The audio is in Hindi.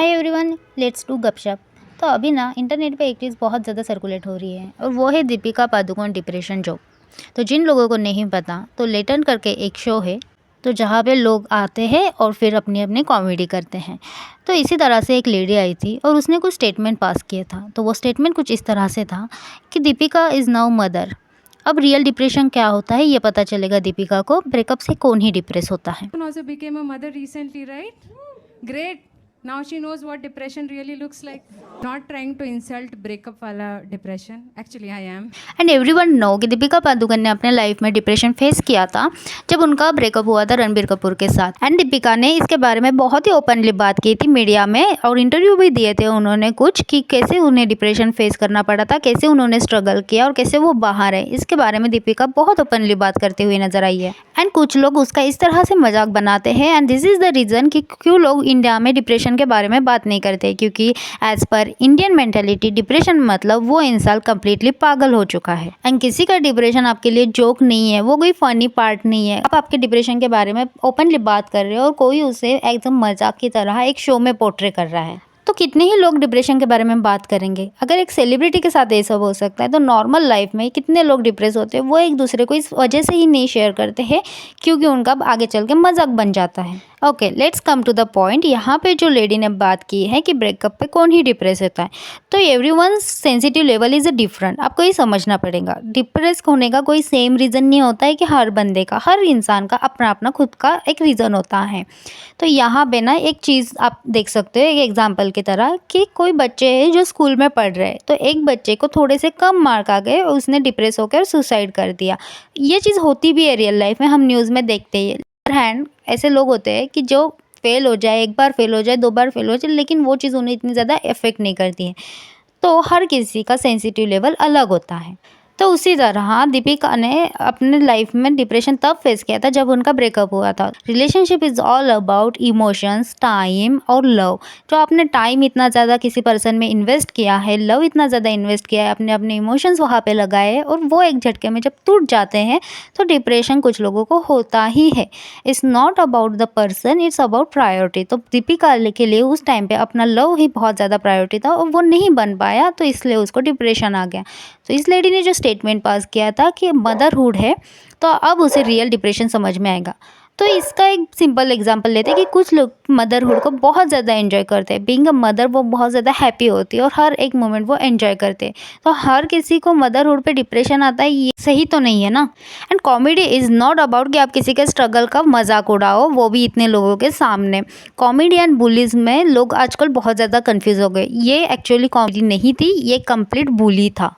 हाय एवरीवन, लेट्स डू गपशप। तो अभी ना इंटरनेट पे एक चीज़ बहुत ज़्यादा सर्कुलेट हो रही है और वो है दीपिका पादुकोण डिप्रेशन जोक। तो जिन लोगों को नहीं पता तो लेटन करके एक शो है तो जहाँ पे लोग आते हैं और फिर अपनी अपनी कॉमेडी करते हैं। तो इसी तरह से एक लेडी आई थी और उसने कुछ स्टेटमेंट पास किया था। तो वो स्टेटमेंट कुछ इस तरह से था कि दीपिका इज़ नाउ मदर। अब रियल डिप्रेशन क्या होता है ये पता चलेगा दीपिका को। ब्रेकअप से कौन ही डिप्रेस होता है। Also became a mother recently, right? Great. Now she knows what depression really looks like. Not trying to insult breakup wala depression. Actually, I am. And everyone know कि दीपिका पादुकोण ने अपने लाइफ में डिप्रेशन फेस किया था जब उनका ब्रेकअप हुआ था रणबीर कपूर के साथ। एंड दीपिका ने इसके बारे में बहुत ही ओपनली बात की थी मीडिया में और इंटरव्यू भी दिए थे उन्होंने कुछ कि कैसे उन्हें डिप्रेशन फेस करना पड़ा था, कैसे उन्होंने स्ट्रगल किया और कैसे वो बाहर है। इसके बारे में दीपिका बहुत ओपनली बात करते हुए नजर आई है। एंड कुछ लोग उसका इस तरह से मजाक बनाते हैं and this is the reason कि क्यों लोग इंडिया में डिप्रेशन के बारे में बात नहीं करते, क्योंकि as per Indian mentality depression मतलब वो इंसान कम्प्लीटली पागल हो चुका है। एंड किसी का डिप्रेशन आपके लिए जोक नहीं है, वो कोई फनी पार्ट नहीं है। आप आपके डिप्रेशन के बारे में ओपनली बात कर रहे हो और कोई उसे एकदम मजाक की तरह एक शो में पोर्ट्रे कर रहा है। तो कितने ही लोग डिप्रेशन के बारे में बात करेंगे। अगर एक सेलिब्रिटी के साथ ये सब हो सकता है तो नॉर्मल लाइफ में कितने लोग डिप्रेस होते हैं वो एक दूसरे को इस वजह से ही नहीं शेयर करते हैं क्योंकि उनका आगे चल के मजाक बन जाता है। Okay, let's come to the point. यहाँ पे जो लेडी ने बात की है कि ब्रेकअप पे कौन ही डिप्रेस होता है, तो everyone sensitive level is different. आपको ये समझना पड़ेगा डिप्रेस होने का कोई सेम रीज़न नहीं होता है कि हर बंदे का, हर इंसान का अपना अपना खुद का एक रीज़न होता है। तो यहाँ पे ना एक चीज़ आप देख सकते हो एक एग्जाम्पल की तरह कि कोई बच्चे हैं जो स्कूल में पढ़ रहे हैं, तो एक बच्चे को थोड़े से कम मार्क आ गए और उसने डिप्रेस होकर सुसाइड कर दिया। ये चीज़ होती भी है रियल लाइफ में, हम न्यूज़ में देखते हैं। हैंड ऐसे लोग होते हैं कि जो फेल हो जाए, एक बार फेल हो जाए, दो बार फेल हो जाए, लेकिन वो चीज़ उन्हें इतनी ज़्यादा इफेक्ट नहीं करती है। तो हर किसी का सेंसिटिव लेवल अलग होता है। तो उसी तरह दीपिका ने अपने लाइफ में डिप्रेशन तब फेस किया था जब उनका ब्रेकअप हुआ था। Relationship is all about emotions, time और लव। जो आपने टाइम इतना ज़्यादा किसी पर्सन में इन्वेस्ट किया है, लव इतना ज़्यादा इन्वेस्ट किया है, अपने अपने इमोशंस वहाँ पे लगाए हैं और वो एक झटके में जब टूट जाते हैं तो डिप्रेशन कुछ लोगों को होता ही है। It's not about the person, it's about priority. तो दीपिका के लिए उस टाइम पे अपना लव ही बहुत ज़्यादा प्रायोरिटी था और वो नहीं बन पाया तो इसलिए उसको डिप्रेशन आ गया। तो इस लेडी ने जो स्टेटमेंट पास किया था कि मदरहुड है, तो अब उसे रियल डिप्रेशन समझ में आएगा। तो इसका एक सिंपल एग्जांपल लेते हैं कि कुछ लोग मदरहुड को बहुत ज़्यादा एंजॉय करते हैं। बीइंग अ मदर वो बहुत ज़्यादा हैप्पी होती है और हर एक मोमेंट वो एंजॉय करते हैं। तो हर किसी को मदरहुड पे डिप्रेशन आता है ये सही तो नहीं है ना। And comedy is not about कि आप किसी के स्ट्रगल का मजाक उड़ाओ, वो भी इतने लोगों के सामने। कॉमेडी एंड बुलीज में लोग आजकल बहुत ज़्यादा कन्फ्यूज़ हो गए। ये एक्चुअली कॉमेडी नहीं थी, ये कंप्लीट बुली था।